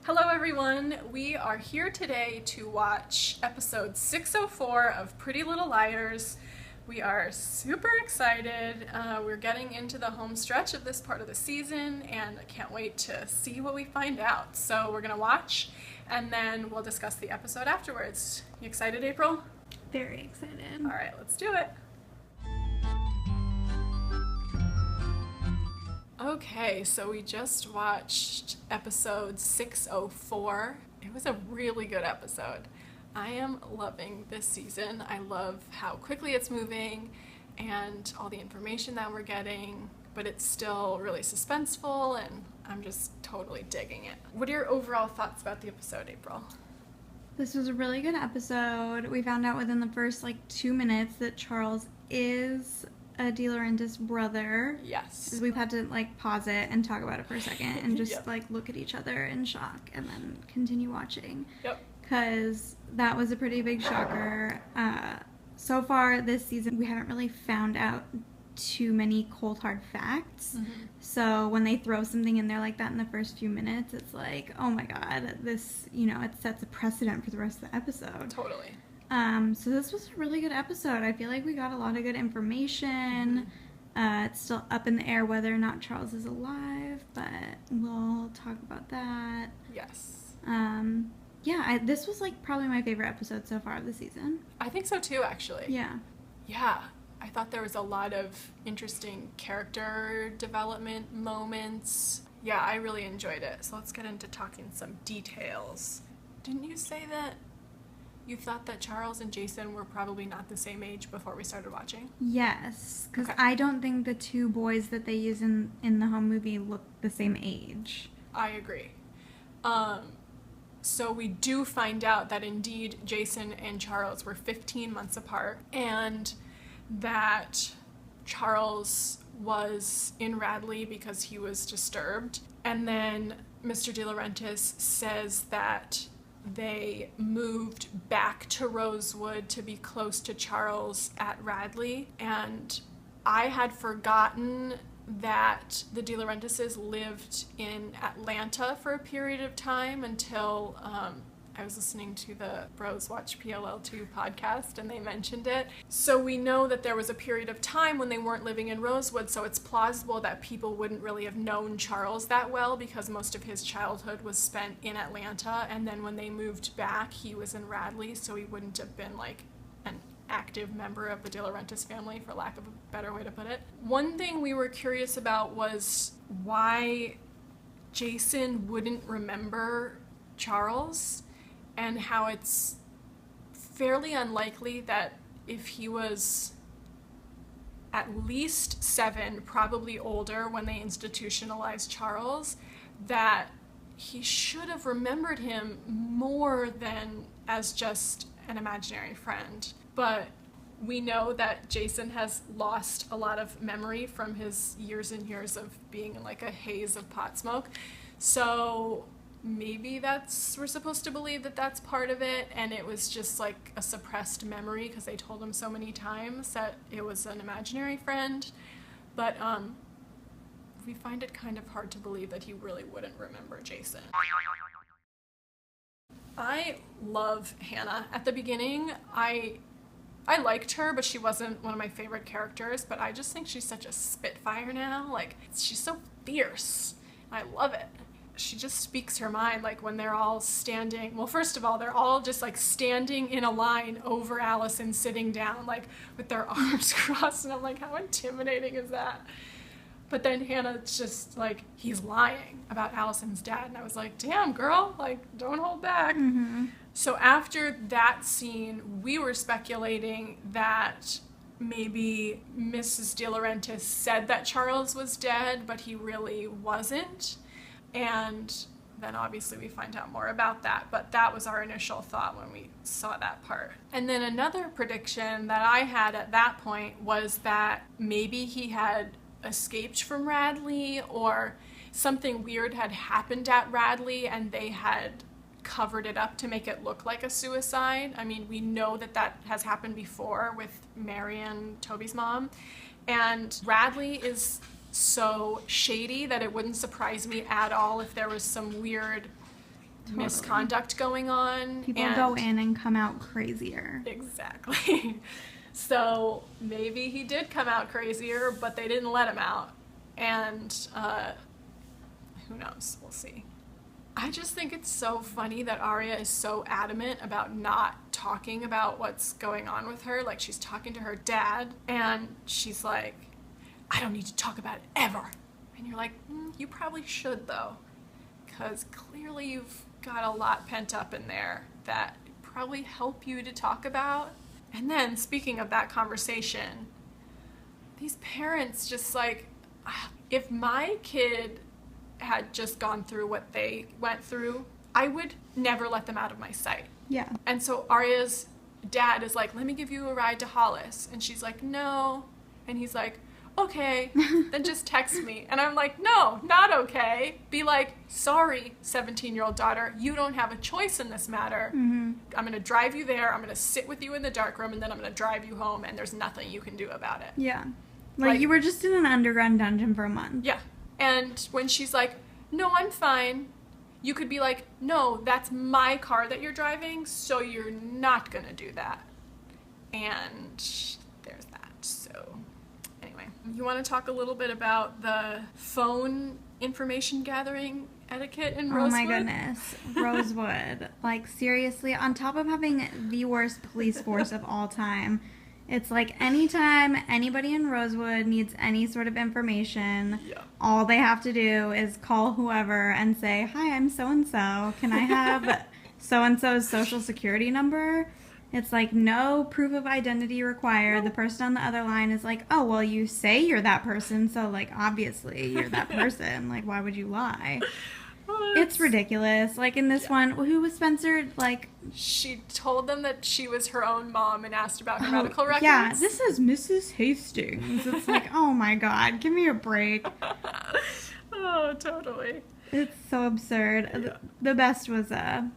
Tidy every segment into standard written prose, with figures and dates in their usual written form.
Hello everyone, we are here today to watch episode 604 of Pretty Little Liars. We are super excited. We're getting into the home stretch of this part of the season and I can't wait to see what we find out. So we're gonna watch and then we'll discuss the episode afterwards. You excited, April? Very excited. All right, let's do it. Okay, so we just watched episode 604. It was a really good episode. I am loving this season. I love how quickly it's moving and all the information that we're getting, but it's still really suspenseful and I'm just totally digging it. What are your overall thoughts about the episode, April? This was a really good episode. We found out within the first 2 minutes that Charles is a De Laurentiis brother. Yes. We've had to pause it and talk about it for a second and just Yep. look at each other in shock and then continue watching. Yep. Because that was a pretty big shocker. So far this season we haven't really found out too many cold hard facts. Mm-hmm. So when they throw something in there like that in the first few minutes, it's like, oh my god, this, it sets a precedent for the rest of the episode. Totally. So this was a really good episode. I feel like we got a lot of good information. It's still up in the air whether or not Charles is alive, but we'll talk about that. Yes. This was probably my favorite episode so far of the season. I think so too, actually. Yeah. Yeah. I thought there was a lot of interesting character development moments. Yeah, I really enjoyed it. So let's get into talking some details. Didn't you say that you thought that Charles and Jason were probably not the same age before we started watching? Yes, because Okay. I don't think the two boys that they use in the home movie look the same age. I agree. So we do find out that indeed Jason and Charles were 15 months apart and that Charles was in Radley because he was disturbed. And then Mr. De Laurentiis says that they moved back to Rosewood to be close to Charles at Radley. And I had forgotten that the De Laurentises lived in Atlanta for a period of time until I was listening to the Bros Watch PLL Too podcast and they mentioned it. So we know that there was a period of time when they weren't living in Rosewood, so it's plausible that people wouldn't really have known Charles that well because most of his childhood was spent in Atlanta, and then when they moved back he was in Radley, so he wouldn't have been an active member of the De Laurentiis family, for lack of a better way to put it. One thing we were curious about was why Jason wouldn't remember Charles, and how it's fairly unlikely that if he was at least 7, probably older when they institutionalized Charles, that he should have remembered him more than as just an imaginary friend. But we know that Jason has lost a lot of memory from his years and years of being in a haze of pot smoke. So maybe we're supposed to believe that that's part of it, and it was just a suppressed memory because they told him so many times that it was an imaginary friend. But we find it kind of hard to believe that he really wouldn't remember Jason. I love Hannah. At the beginning, I liked her, but she wasn't one of my favorite characters, but I just think she's such a spitfire now. She's so fierce. I love it. She just speaks her mind, when they're all standing. Well, first of all, they're all just standing in a line over Allison, sitting down, with their arms crossed, and I'm how intimidating is that? But then Hannah's just he's lying about Allison's dad, and I was damn, girl, don't hold back. Mm-hmm. So after that scene, we were speculating that maybe Mrs. De Laurentiis said that Charles was dead, but he really wasn't. And then obviously we find out more about that, but that was our initial thought when we saw that part. And then another prediction that I had at that point was that maybe he had escaped from Radley, or something weird had happened at Radley and they had covered it up to make it look like a suicide. I mean, we know that has happened before with Marion, Toby's mom, and Radley is so shady that it wouldn't surprise me at all if there was some weird misconduct going on. People go in and come out crazier. Exactly. So maybe he did come out crazier, but they didn't let him out. And who knows? We'll see. I just think it's so funny that Arya is so adamant about not talking about what's going on with her. Like, she's talking to her dad, and she's like, I don't need to talk about it ever. And you're like, you probably should, though, because clearly you've got a lot pent up in there that probably help you to talk about. And then, speaking of that conversation, these parents just like, if my kid had just gone through what they went through, I would never let them out of my sight. Yeah. And so Arya's dad is like, let me give you a ride to Hollis. And she's like, no. And he's like, okay, then just text me. And I'm like, no, not okay. Be like, sorry, 17-year-old daughter, you don't have a choice in this matter. I'm going to drive you there. I'm going to sit with you in the dark room, and then I'm going to drive you home, and there's nothing you can do about it. Yeah. Like you were just in an underground dungeon for a month. Yeah. And when she's like, no, I'm fine, you could be like, no, that's my car that you're driving, so you're not going to do that. And there's that. So anyway, you want to talk a little bit about the phone information gathering etiquette in Rosewood? Oh my goodness. Rosewood. Like, seriously, on top of having the worst police force of all time, it's like anytime anybody in Rosewood needs any sort of information, all they have to do is call whoever and say, hi, I'm so-and-so. Can I have so-and-so's social security number? It's like no proof of identity required. The person on the other line is like, oh, well, you say you're that person, so, like, obviously you're that person. Like, why would you lie? It's ridiculous. Like, in this one, who was Spencer? Like, she told them that she was her own mom and asked about her medical records. Yeah, this is Mrs. Hastings. It's like, oh my god, give me a break. Oh, totally. It's so absurd. Yeah. The best was the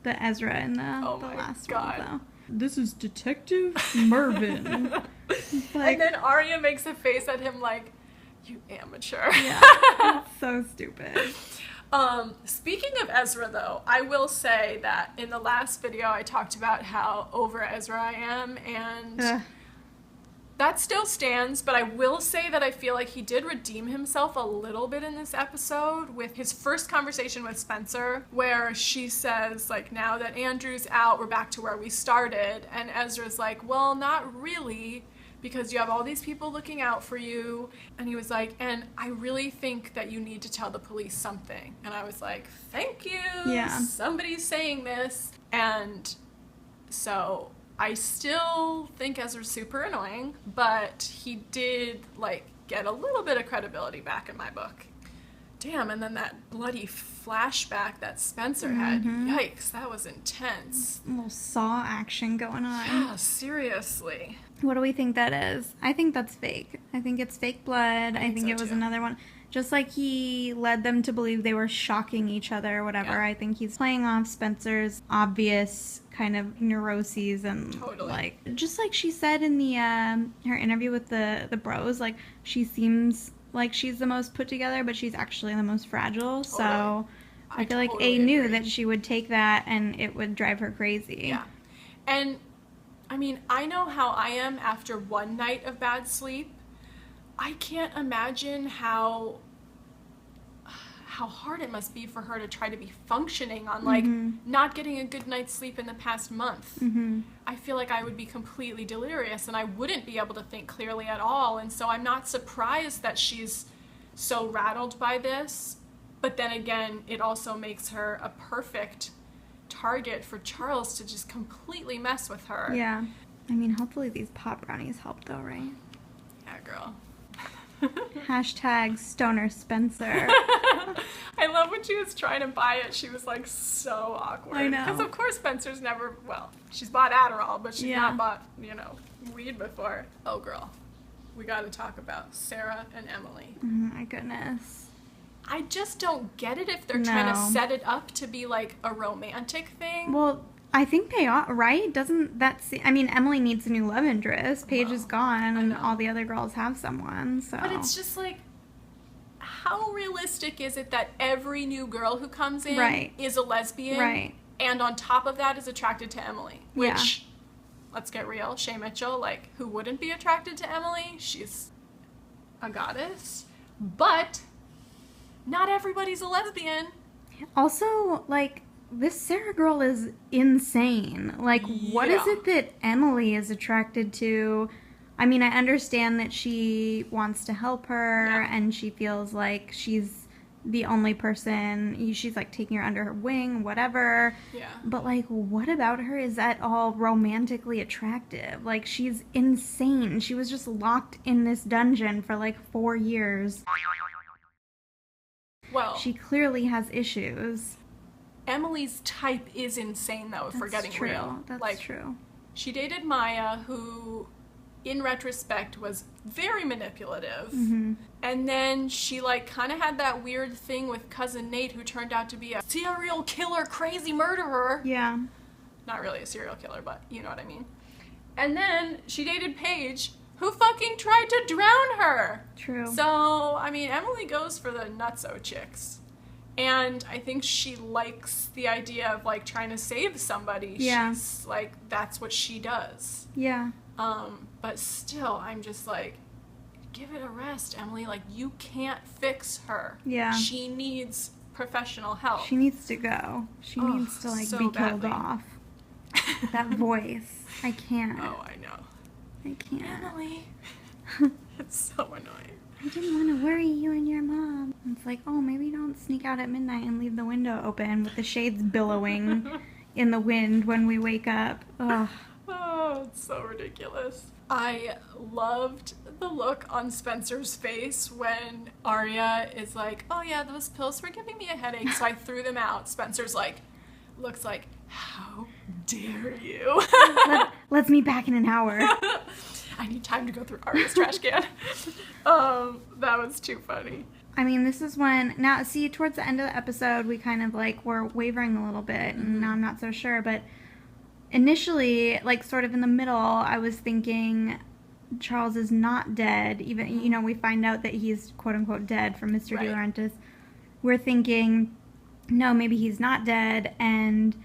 Ezra in the last one, though. This is Detective Mervyn. Like, and then Arya makes a face at him like, you amateur. Yeah, it's so stupid. Speaking of Ezra, though, I will say that in the last video I talked about how over Ezra I am, and that still stands, but I will say that I feel like he did redeem himself a little bit in this episode with his first conversation with Spencer, where she says, like, now that Andrew's out, we're back to where we started, and Ezra's like, well, not really, because you have all these people looking out for you. And he was like, and I really think that you need to tell the police something. And I was like, thank you. Yeah. Somebody's saying this. And so I still think Ezra's super annoying, but he did, like, get a little bit of credibility back in my book. Damn, and then that bloody flashback that Spencer had. Yikes, that was intense. A little Saw action going on. Yeah, seriously. What do we think that is? I think that's fake. I think it's fake blood. I think so it was too. another one. Just like he led them to believe they were shocking each other or whatever. Yeah. I think he's playing off Spencer's obvious kind of neuroses and like, just like she said in the her interview with the bros, like, she seems like she's the most put together, but she's actually the most fragile. So I feel like A knew that she would take that and it would drive her crazy. Yeah. And I mean, I know how I am after one night of bad sleep. I can't imagine how hard it must be for her to try to be functioning on, like, not getting a good night's sleep in the past month. I feel like I would be completely delirious and I wouldn't be able to think clearly at all. And so I'm not surprised that she's so rattled by this. But then again, it also makes her a perfect target for Charles to just completely mess with her. Yeah. I mean, hopefully these pop brownies help, though, right? Yeah, girl. Hashtag Stoner Spencer. I love when she was trying to buy it. She was, like, so awkward. I know. Because, of course, Spencer's never, well, she's bought Adderall, but she's not bought, weed before. Oh, girl. We got to talk about Sarah and Emily. Oh, my goodness. I just don't get it if they're trying to set it up to be, like, a romantic thing. Well, I think they are, right? Doesn't that I mean, Emily needs a new love interest. Paige is gone, and all the other girls have someone, so. But it's just like, how realistic is it that every new girl who comes in Right. is a lesbian? Right. And on top of that is attracted to Emily. Which, Yeah. let's get real, Shay Mitchell, like, who wouldn't be attracted to Emily? She's a goddess. But not everybody's a lesbian. Also, like, this Sarah girl is insane. Like, what is Yeah. it that Emily is attracted to? I mean, I understand that she wants to help her Yeah. and she feels like she's the only person, she's like taking her under her wing, whatever. Yeah. But, like, what about her is at all romantically attractive? Like, she's insane. She was just locked in this dungeon for like 4 years. Well, She clearly has issues. Emily's type is insane, though, if we're getting true. real. That's like, true. she dated Maya, who, in retrospect, was very manipulative. Mm-hmm. And then she, like, kind of had that weird thing with cousin Nate, who turned out to be a serial killer, crazy murderer. Yeah. Not really a serial killer, but you know what I mean. And then she dated Paige, who fucking tried to drown her. True. So, I mean, Emily goes for the nutso chicks. And I think she likes the idea of, like, trying to save somebody. Yeah. She's, like, that's what she does. Yeah. But still, I'm just like, give it a rest, Emily. Like, you can't fix her. Yeah. She needs professional help. She needs to go. She Oh, needs to, like, so be killed badly. off. That voice. I can't. Oh, I know. I can't. Emily. It's so annoying. I didn't want to worry you and your mom. It's like, oh, maybe don't sneak out at midnight and leave the window open with the shades billowing in the wind when we wake up. Ugh. Oh, it's so ridiculous. I loved the look on Spencer's face when Arya is like, oh yeah, those pills were giving me a headache, so I threw them out. Spencer's like, looks like, how dare you? Let's meet back in an hour. I need time to go through Arya's trash can. That was too funny. I mean, this is when, now, see, towards the end of the episode, we kind of, like, were wavering a little bit, and now I'm not so sure, but initially, like, sort of in the middle, I was thinking Charles is not dead. Even, you know, we find out that he's quote-unquote dead from Mr. De Right. Laurentiis. We're thinking, no, maybe he's not dead, and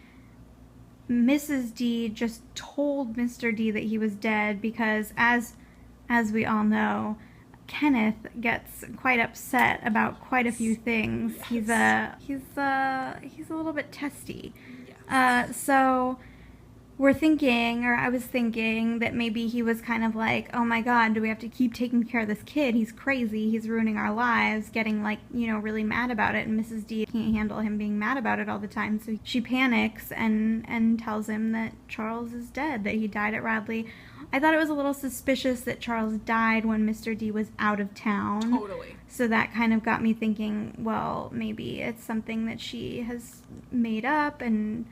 Mrs. D just told Mr. D that he was dead because, as we all know, Kenneth gets quite upset about quite a few things. Yes. He's a little bit testy. Yes. So we're thinking, or I was thinking, that maybe he was kind of like, oh my god, do we have to keep taking care of this kid? He's crazy. He's ruining our lives, getting, like, you know, really mad about it. And Mrs. D can't handle him being mad about it all the time. So she panics and tells him that Charles is dead, that he died at Radley. I thought it was a little suspicious that Charles died when Mr. D was out of town. Totally. So that kind of got me thinking, well, maybe it's something that she has made up and,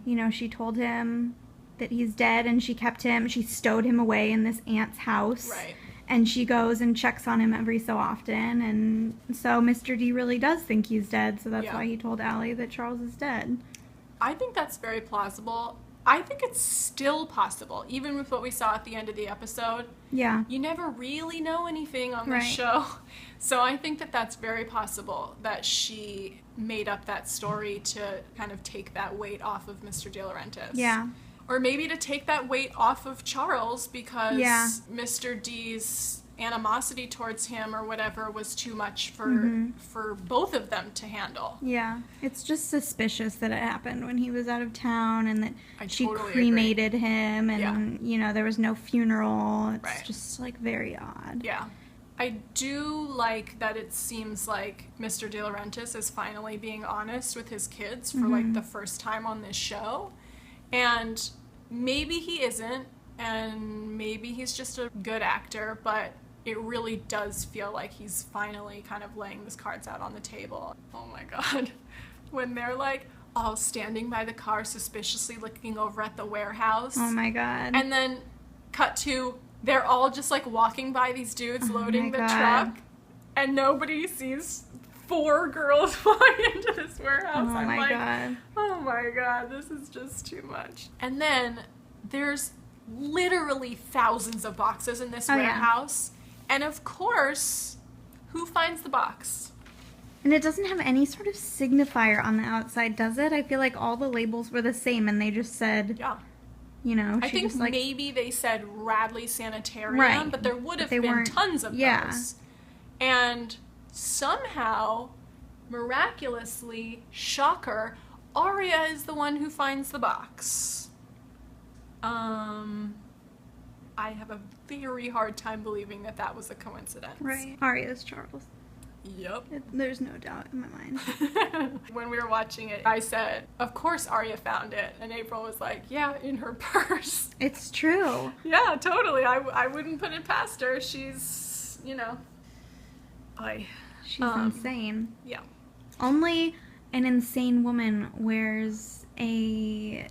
you know, she told him that he's dead and she stowed him away in this aunt's house. Right. And she goes and checks on him every so often. And so Mr. D really does think he's dead. So that's Yeah. why he told Allie that Charles is dead. I think that's very plausible. I think it's still possible, even with what we saw at the end of the episode. Yeah. You never really know anything on this Right. show. So I think that that's very possible that she made up that story to kind of take that weight off of Mr. De Laurentiis. Yeah. Or maybe to take that weight off of Charles because Yeah. Mr. D's animosity towards him or whatever was too much for both of them to handle. Yeah. It's just suspicious that it happened when he was out of town and that I she totally cremated him and, you know, there was no funeral. It's Right. just, like, very odd. Yeah. I do like that it seems like Mr. De Laurentiis is finally being honest with his kids for, like, the first time on this show. And maybe he isn't, and maybe he's just a good actor, but it really does feel like he's finally kind of laying his cards out on the table. Oh my god. When they're, like, all standing by the car suspiciously looking over at the warehouse. Oh my god. And then cut to, they're all just, like, walking by these dudes loading the my God. truck, and nobody sees 4 girls walk into this warehouse. Oh I'm my like, god. oh my god, this is just too much. And then there's literally thousands of boxes in this Oh, yeah. warehouse. And of course, who finds the box? And it doesn't have any sort of signifier on the outside, does it? I feel like all the labels were the same and they just said, Yeah. you know, I she think just like, maybe they said Radley Sanitarium, Right. but there would have They been weren't- tons of yeah. those. And somehow, miraculously, shocker, Arya is the one who finds the box. I have a very hard time believing that that was a coincidence. right. Arya's Charles. Yep. There's no doubt in my mind. When we were watching it, I said, of course Arya found it. And April was like, yeah, in her purse. It's true. Yeah, totally. I wouldn't put it past her. She's, you know, She's insane. yeah. Only an insane woman wears a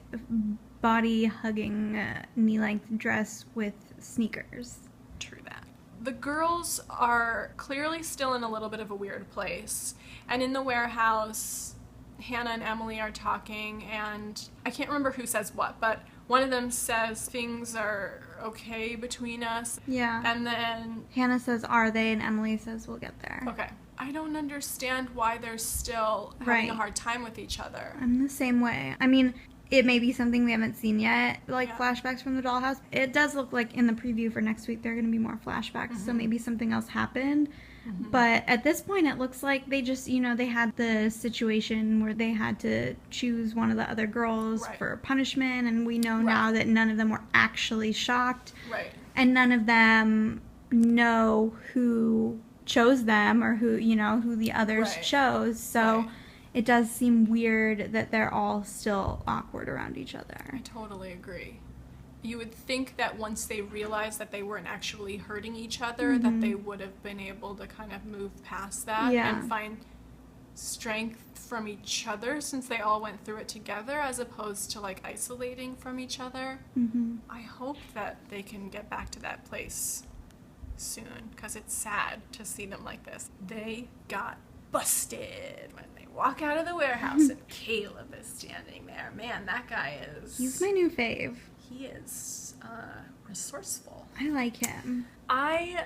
body-hugging knee-length dress with sneakers. True that. The girls are clearly still in a little bit of a weird place. And in the warehouse, Hannah and Emily are talking, and I can't remember who says what, but one of them says things are okay between us. Yeah. And then, Hannah says, "Are they?" and Emily says, "We'll get there." okay, I don't understand why they're still having Right. a hard time with each other. I'm the same way. I mean, it may be something we haven't seen yet, like Yeah. flashbacks from the dollhouse. It does look like in the preview for next week there are going to be more flashbacks, so maybe something else happened. But at this point, it looks like they just, you know, they had the situation where they had to choose one of the other girls Right. for punishment, and we know now that none of them were actually shocked, Right. and none of them know who chose them or who, you know, who the others Right. chose. So Right. it does seem weird that they're all still awkward around each I other. totally agree. You would think that once they realized that they weren't actually hurting each other, that they would have been able to kind of move past that Yeah. and find strength from each other, since they all went through it together, as opposed to like isolating from each other. Mm-hmm. I hope that they can get back to that place soon, because it's sad to see them like this. They got busted when they walk out of the warehouse and Caleb is standing there. Man, that guy is... He's my new fave. He is resourceful. I like him. I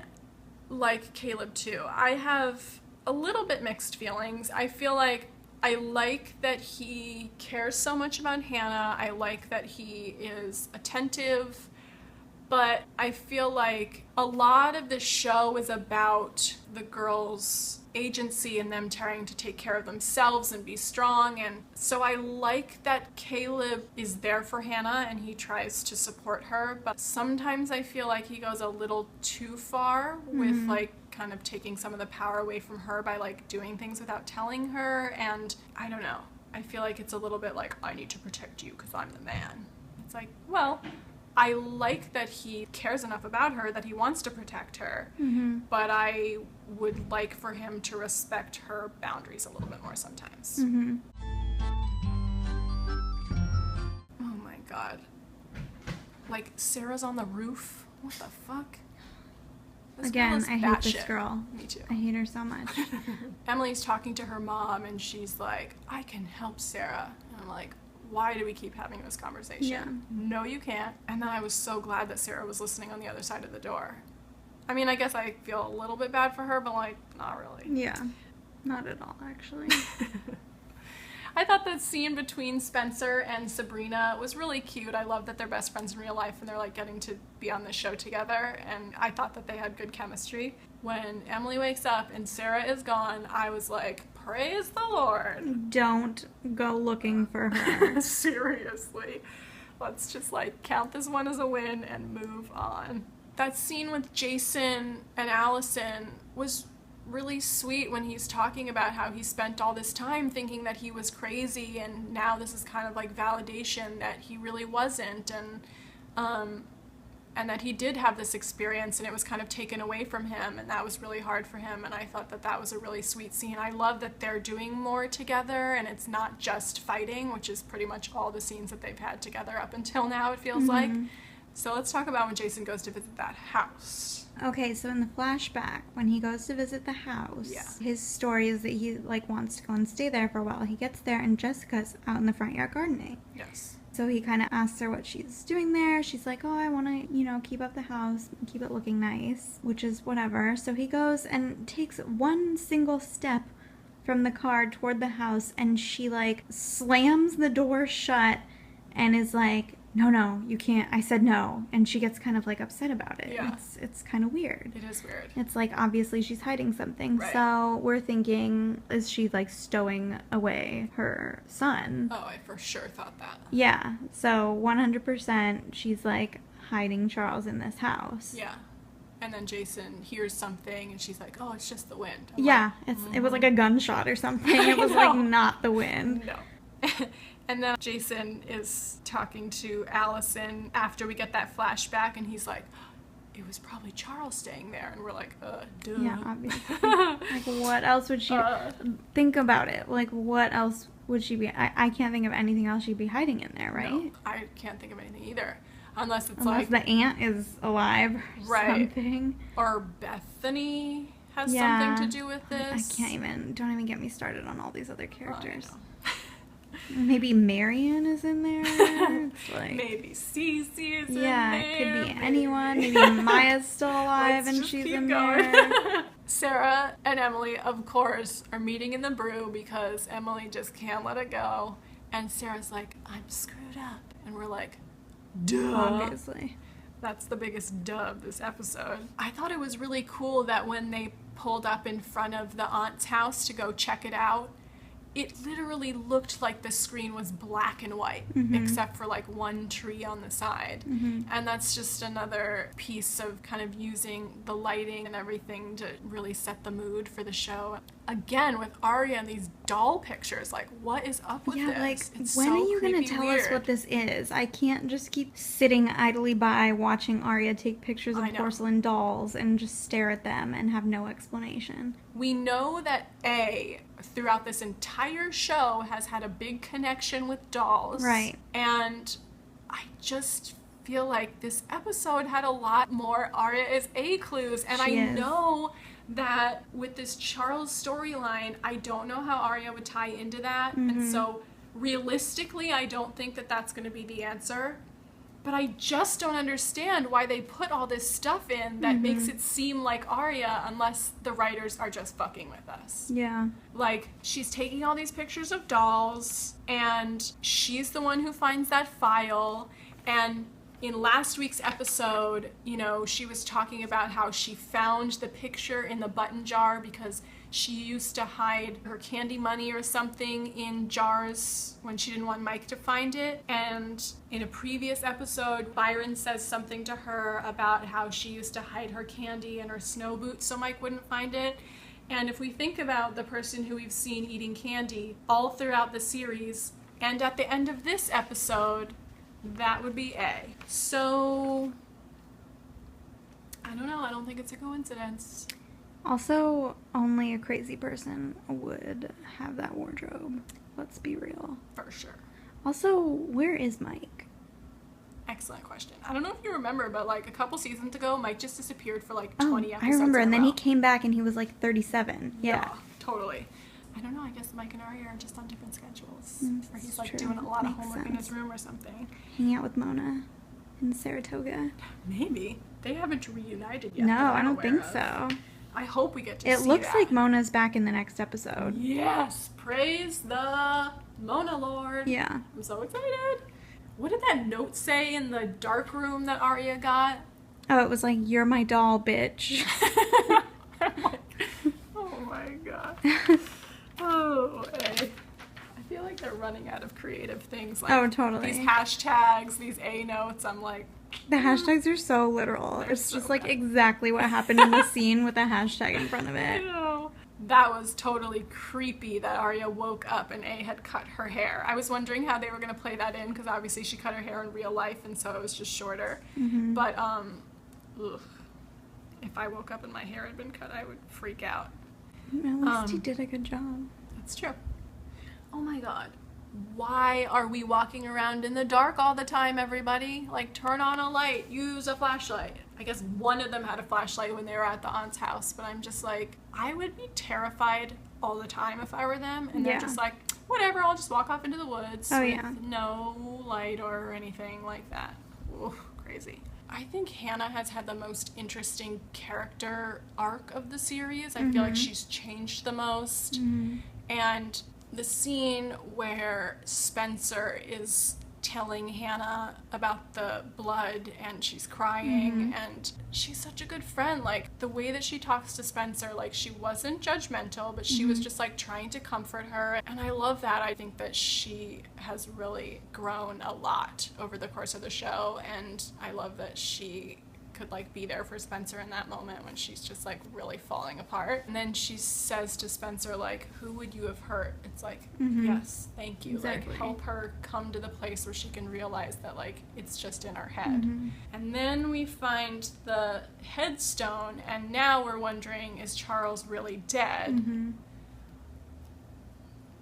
like Caleb too. I have a little bit mixed feelings. I feel like I like that he cares so much about Hannah. I like that he is attentive. But I feel like a lot of the show is about the girls' agency and them trying to take care of themselves and be strong. And so I like that Caleb is there for Hannah and he tries to support her. But sometimes I feel like he goes a little too far with like kind of taking some of the power away from her by like doing things without telling her. And I don't know. I feel like it's a little bit like, I need to protect you because I'm the man. It's like, well... I like that he cares enough about her that he wants to protect her, but I would like for him to respect her boundaries a little bit more sometimes. Oh my god. Like, Sarah's on the roof? What the fuck? This girl Again, is I hate this batshit. girl. Me too. I hate her so much. Emily's talking to her mom and she's like, I can help Sarah. And I'm like, why do we keep having this conversation? Yeah. No, you can't. And then I was so glad that Sarah was listening on the other side of the door. I mean, I guess I feel a little bit bad for her, but like, not really. Yeah. Not at all, actually. I thought that scene between Spencer and Sabrina was really cute. I love that they're best friends in real life and they're like getting to be on the show together, and I thought that they had good chemistry. When Emily wakes up and Sarah is gone, I was like, praise the Lord. Don't go looking for her. Seriously. Let's just like count this one as a win and move on. That scene with Jason and Allison was really sweet when he's talking about how he spent all this time thinking that he was crazy, and now this is kind of like validation that he really wasn't, and that he did have this experience and it was kind of taken away from him, and that was really hard for him. And I thought that that was a really sweet scene. I love that they're doing more together and it's not just fighting, which is pretty much all the scenes that they've had together up until now, it feels like. So let's talk about when Jason goes to visit that house. Okay, so in the flashback, when he goes to visit the house, Yeah. his story is that he like wants to go and stay there for a while. He gets there and Jessica's out in the front yard gardening. Yes. So he kind of asks her what she's doing there. She's like, oh, I want to, you know, keep up the house, keep it looking nice, which is whatever. So he goes and takes one single step from the car toward the house, and she, like, slams the door shut and is like, no, you can't. I said no. And she gets kind of, like, upset about it. Yeah. It's kind of weird. It is weird. It's like, obviously she's hiding something. Right. So we're thinking, is she, like, stowing away her son? Oh, I for sure thought that. Yeah. So 100% she's, like, hiding Charles in this house. Yeah. And then Jason hears something, and she's like, oh, it's just the wind. Yeah. It was like a gunshot or something. It was, like, not the wind. No. And then Jason is talking to Allison after we get that flashback, and he's like, it was probably Charles staying there. And we're like, duh. Yeah, obviously. Like, what else would she... think about it. Like, what else would she be... I can't think of anything else she'd be hiding in there, right? No, I can't think of anything either. Unless the aunt is alive or something. Or Bethany has something to do with this. Don't even get me started on all these other characters. Oh, Maybe Marion is in there. It's like, maybe Cece is in there. Yeah, it could be anyone. Maybe Maya's still alive and she's in there. Sarah and Emily, of course, are meeting in the brew because Emily just can't let it go. And Sarah's like, I'm screwed up. And we're like, duh. Obviously. That's the biggest duh of this episode. I thought it was really cool that when they pulled up in front of the aunt's house to go check it out, it literally looked like the screen was black and white, except for like one tree on the side. And that's just another piece of kind of using the lighting and everything to really set the mood for the show. Again, with Arya and these doll pictures, like, what is up with this? Yeah, like, it's when so are you going to tell us what this is? I can't just keep sitting idly by watching Arya take pictures of porcelain dolls and just stare at them and have no explanation. We know that A, throughout this entire show, has had a big connection with dolls. Right. And I just feel like this episode had a lot more Arya is A clues. And I know that with this Charles storyline, I don't know how Arya would tie into that. And so realistically, I don't think that that's going to be the answer. But I just don't understand why they put all this stuff in that makes it seem like Arya, unless the writers are just fucking with us. Yeah. Like, she's taking all these pictures of dolls, and she's the one who finds that file, and in last week's episode, you know, she was talking about how she found the picture in the button jar because she used to hide her candy money or something in jars when she didn't want Mike to find it. And in a previous episode, Byron says something to her about how she used to hide her candy in her snow boots so Mike wouldn't find it. And if we think about the person who we've seen eating candy all throughout the series, and at the end of this episode, that would be A. So, I don't know. I don't think it's a coincidence. Also, only a crazy person would have that wardrobe. Let's be real. For sure. Also, where is Mike? Excellent question. I don't know if you remember, but like a couple seasons ago, Mike just disappeared for like 20 episodes. I remember, and then he came back and he was like 37. Yeah, totally. I don't know. I guess Mike and Arya are just on different schedules. Or he's like true. doing a lot of Makes homework in sense. his room or something. Hanging out with Mona in Saratoga. Maybe. They haven't reunited yet. No, that I'm I don't aware think of. so. I hope we get to see It looks that. like Mona's back in the next episode. Yes! Praise the Mona Lord. Yeah. I'm so excited. What did that note say in the dark room that Arya got? Oh, it was like, "You're my doll, bitch." Oh my god. Oh, I feel like they're running out of creative things. Like, Oh, totally. These hashtags, these A notes, I'm like... The hashtags are so literal. They're It's so just like bad. exactly what happened in the scene with a hashtag in front of I it. know. That was totally creepy that Arya woke up and A had cut her hair. I was wondering how they were going to play that in, because obviously she cut her hair in real life, and so it was just shorter. But, ugh. If I woke up and my hair had been cut, I would freak out. At least he did a good job. That's true. Oh my god. Why are we walking around in the dark all the time, everybody? Like, turn on a light, use a flashlight. I guess one of them had a flashlight when they were at the aunt's house, but I'm just like, I would be terrified all the time if I were them, and they're just like, whatever, I'll just walk off into the woods with no light or anything like that. Ooh, crazy. I think Hannah has had the most interesting character arc of the series. I feel like she's changed the most. And the scene where Spencer is telling Hannah about the blood and she's crying and she's such a good friend. Like, the way that she talks to Spencer, like, she wasn't judgmental, but she was just like trying to comfort her, and I love that. I think that she has really grown a lot over the course of the show, and I love that she could like be there for Spencer in that moment when she's just like really falling apart. And then she says to Spencer, like, who would you have hurt? It's like, yes, thank you. Exactly. Like, help her come to the place where she can realize that like it's just in her head. And then we find the headstone, and now we're wondering, is Charles really dead?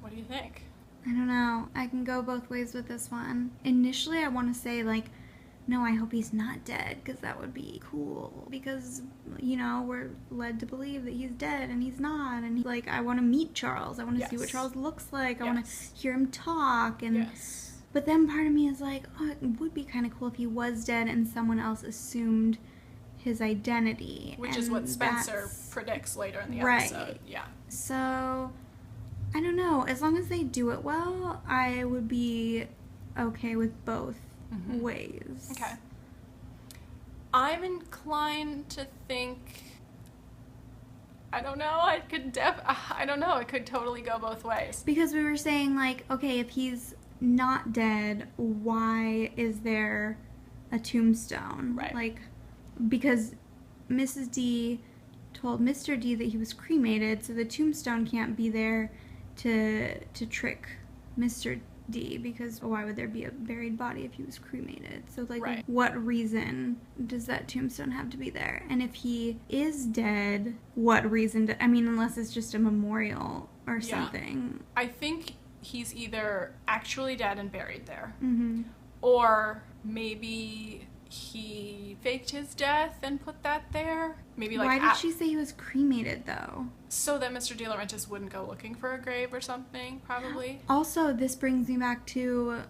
What do you think? I don't know. I can go both ways with this one. Initially, I want to say, like, no, I hope he's not dead, because that would be cool. Because, you know, we're led to believe that he's dead, and he's not. And, like, I want to meet Charles. I want to see what Charles looks like. I want to hear him talk. And But then part of me is like, oh, it would be kind of cool if he was dead and someone else assumed his identity. Which is what Spencer predicts later in the episode. Yeah. So, I don't know. As long as they do it well, I would be okay with both ways. Okay. I'm inclined to think, I don't know, I don't know, it could totally go both ways. Because we were saying, like, okay, if he's not dead, why is there a tombstone? Right. Like, because Mrs. D told Mr. D that he was cremated, so the tombstone can't be there to trick Mr. D, because why would there be a buried body if he was cremated? So, like, what reason does that tombstone have to be there? And if he is dead, what reason? I mean, unless it's just a memorial or something. I think he's either actually dead and buried there, or maybe he faked his death and put that there. Maybe like. Why did she say he was cremated though? So that Mr. De Laurentiis wouldn't go looking for a grave or something, probably. Also, this brings me back to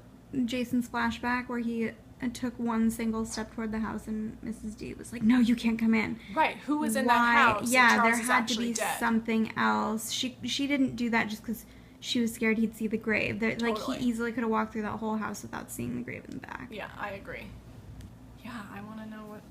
Jason's flashback where he took one single step toward the house and Mrs. D was like, "No, you can't come in." Right? Who was in that house? Yeah, Charles there had to be dead. something else. She didn't do that just because she was scared he'd see the grave. Like, he easily could have walked through that whole house without seeing the grave in the back. Yeah, I agree. Yeah, I want to know what.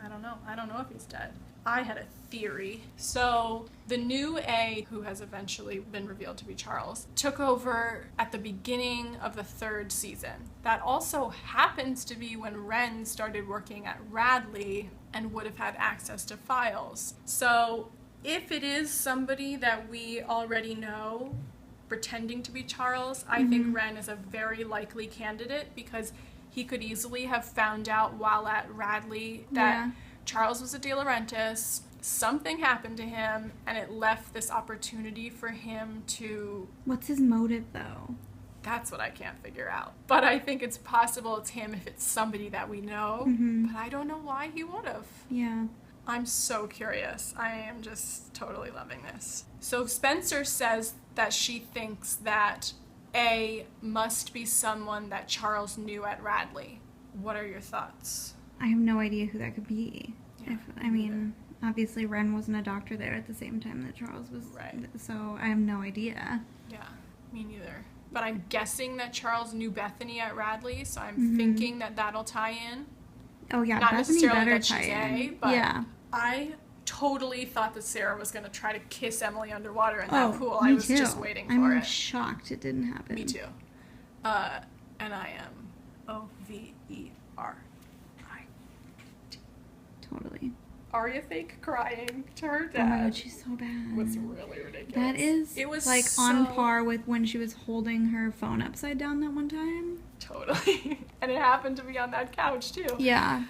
I don't know. I don't know if he's dead. I had a theory. So the new A, who has eventually been revealed to be Charles, took over at the beginning of the 3rd season. That also happens to be when Wren started working at Radley and would have had access to files. So if it is somebody that we already know pretending to be Charles, I think Wren is a very likely candidate, because he could easily have found out while at Radley that Charles was a De Laurentiis, something happened to him, and it left this opportunity for him to... What's his motive, though? That's what I can't figure out. But I think it's possible it's him if it's somebody that we know, but I don't know why he would have. Yeah. I'm so curious. I am just totally loving this. So Spencer says that she thinks that A must be someone that Charles knew at Radley. What are your thoughts? I have no idea who that could be. Yeah, I mean, obviously Wren wasn't a doctor there at the same time that Charles was. Right. So I have no idea. Yeah, me neither. But I'm guessing that Charles knew Bethany at Radley, so I'm thinking that that'll tie in. Oh yeah, Not Bethany necessarily better that tie she's in. A, but I totally thought that Sarah was going to try to kiss Emily underwater in that pool. I was just waiting for it. I'm shocked it didn't happen. Me too. And I am O-V-E-R. Totally. Arya fake crying to her dad. Oh my god, she's so bad. Was really ridiculous. That is, it was like, so... on par with when she was holding her phone upside down that one time. Totally. And it happened to be on that couch too. Yeah.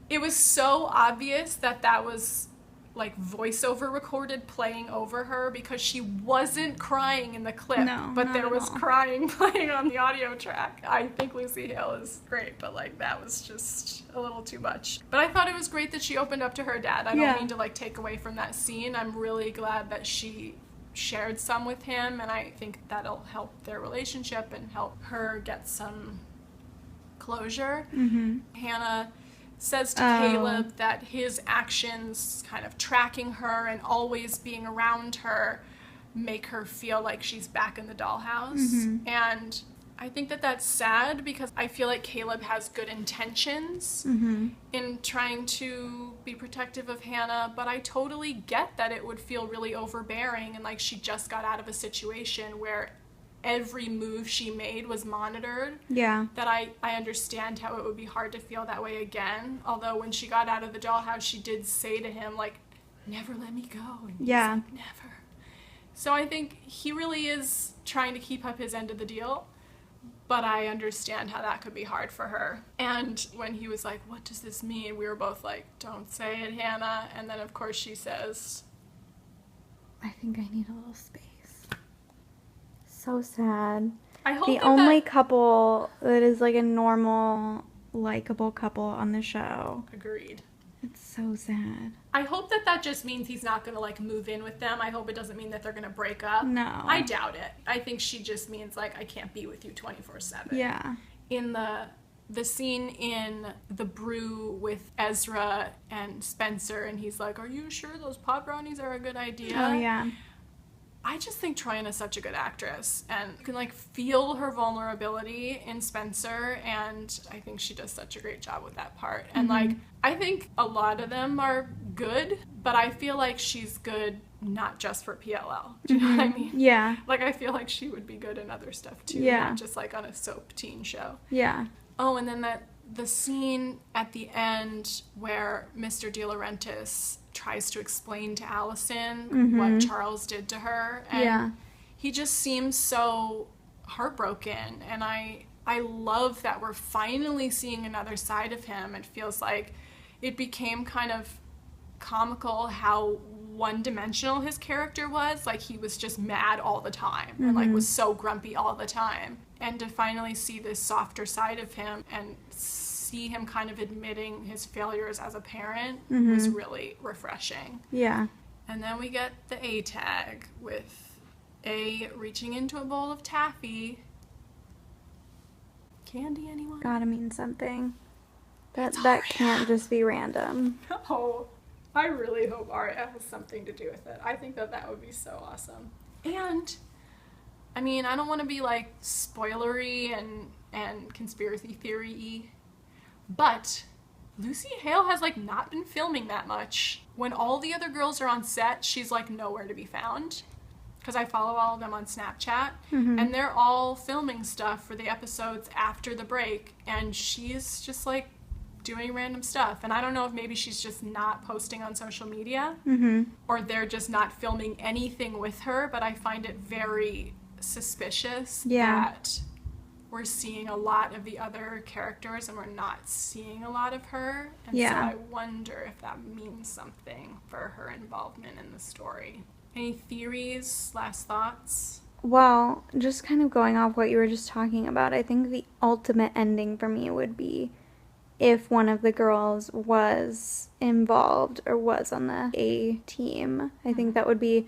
It was so obvious that that was like voiceover recorded playing over her, because she wasn't crying in the clip, but there was crying playing on the audio track. I think Lucy Hale is great, but like that was just a little too much. But I thought it was great that she opened up to her dad. I don't mean to like take away from that scene. I'm really glad that she shared some with him, and I think that'll help their relationship and help her get some closure. Hannah says to Caleb that his actions kind of tracking her and always being around her make her feel like she's back in the dollhouse. And I think that that's sad because I feel like Caleb has good intentions in trying to be protective of Hannah, but I totally get that it would feel really overbearing and like she just got out of a situation where every move she made was monitored. Yeah. That I understand how it would be hard to feel that way again. Although when she got out of the dollhouse, she did say to him, like, never let me go. And he's like, never. So I think he really is trying to keep up his end of the deal. But I understand how that could be hard for her. And when he was like, what does this mean? We were both like, don't say it, Hannah. And then, of course, she says, I think I need a little space. So sad. I hope the only couple that is like a normal, likable couple on the show. Agreed. It's so sad. I hope that just means he's not going to, like, move in with them. I hope it doesn't mean that they're going to break up. No. I doubt it. I think she just means, like, I can't be with you 24/7. Yeah. In the scene in The Brew with Ezra and Spencer, and he's like, are you sure those pot brownies are a good idea? Oh, yeah. I just think Troian is such a good actress, and you can, like, feel her vulnerability in Spencer, and I think she does such a great job with that part. And, like, I think a lot of them are good, but I feel like she's good not just for PLL. Do you know what I mean? Yeah. Like, I feel like she would be good in other stuff, too, not just, like, on a soap teen show. Yeah. Oh, and then the scene at the end where Mr. De Laurentiis tries to explain to Allison what Charles did to her, and he just seems so heartbroken, and I love that we're finally seeing another side of him. It feels like it became kind of comical how one-dimensional his character was. Like, he was just mad all the time and like was so grumpy all the time, and to finally see this softer side of him and see him kind of admitting his failures as a parent was really refreshing. Yeah. And then we get the A tag with A reaching into a bowl of taffy. Candy, anyone? Gotta mean something. That can't just be random. No. I really hope Arya has something to do with it. I think that would be so awesome. And, I mean, I don't want to be, like, spoilery and conspiracy theory-y, but Lucy Hale has, like, not been filming that much. When all the other girls are on set, she's, like, nowhere to be found. Because I follow all of them on Snapchat, and they're all filming stuff for the episodes after the break, and she's just, like, doing random stuff. And I don't know if maybe she's just not posting on social media, or they're just not filming anything with her, but I find it very suspicious that we're seeing a lot of the other characters and we're not seeing a lot of her. And so I wonder if that means something for her involvement in the story. Any theories, last thoughts? Well, just kind of going off what you were just talking about, I think the ultimate ending for me would be if one of the girls was involved or was on the A team. I think that would be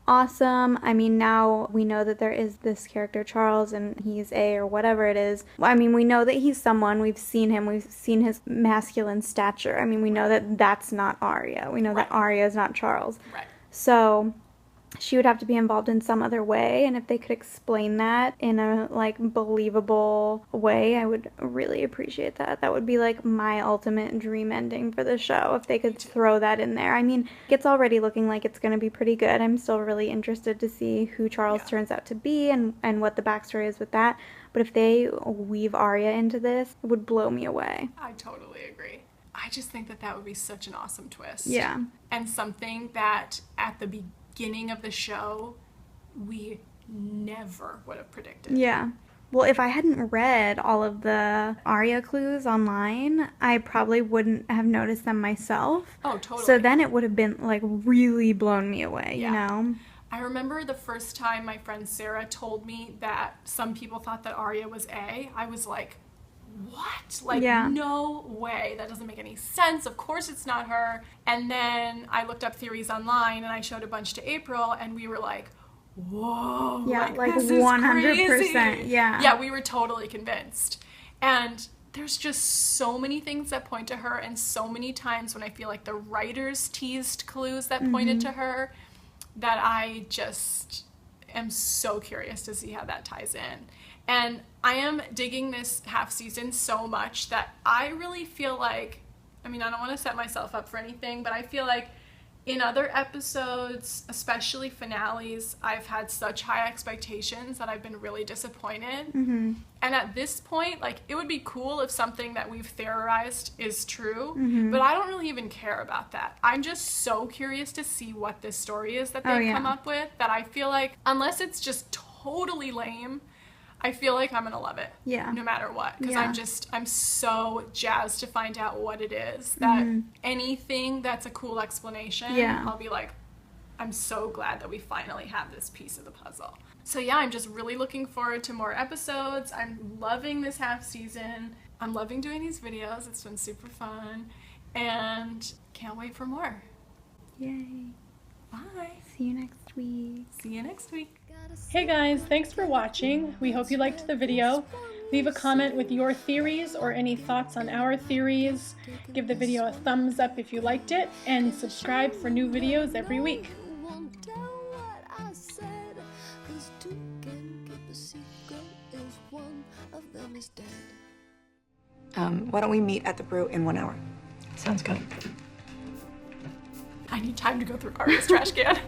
awesome. I mean, now we know that there is this character, Charles, and he's A or whatever it is. I mean, we know that he's someone. We've seen him. We've seen his masculine stature. I mean, we know that that's not Arya. We know that Arya is not Charles. Right. So she would have to be involved in some other way, and if they could explain that in a, like, believable way, I would really appreciate that. That would be, like, my ultimate dream ending for the show, if they could throw that in there. I mean, it's already looking like it's going to be pretty good. I'm still really interested to see who Charles turns out to be and what the backstory is with that. But if they weave Arya into this, it would blow me away. I totally agree. I just think that would be such an awesome twist. Yeah. And something that at the beginning of the show we never would have predicted. Yeah. Well, if I hadn't read all of the Arya clues online, I probably wouldn't have noticed them myself. Oh, totally. So then it would have been, like, really blown me away, you know? I remember the first time my friend Sarah told me that some people thought that Arya was A, I was like, what? Like, no way. That doesn't make any sense. Of course it's not her. And then I looked up theories online and I showed a bunch to April and we were like, whoa. Yeah, like this 100%. is crazy. Yeah. Yeah, we were totally convinced. And there's just so many things that point to her, and so many times when I feel like the writers teased clues that pointed to her. that I just am so curious to see how that ties in. And I am digging this half season so much that I really feel like, I mean, I don't want to set myself up for anything, but I feel like in other episodes, especially finales, I've had such high expectations that I've been really disappointed. Mm-hmm. And at this point, like, it would be cool if something that we've theorized is true, Mm-hmm. but I don't really even care about that. I'm just so curious to see what this story is that they've come up with, that I feel like, unless it's just totally lame, I feel like I'm gonna love it. Yeah. No matter what. Because Yeah. I'm so jazzed to find out what it is. That anything that's a cool explanation, Yeah. I'll be like, I'm so glad that we finally have this piece of the puzzle. So yeah, I'm just really looking forward to more episodes. I'm loving this half season. I'm loving doing these videos. It's been super fun. And can't wait for more. Yay. Bye. See you next week. See you next week. Hey guys, thanks for watching. We hope you liked the video. Leave a comment with your theories or any thoughts on our theories. Give the video a thumbs up if you liked it, and subscribe for new videos every week. Why don't we meet at the brew in 1 hour? Sounds good. I need time to go through Ari's trash can.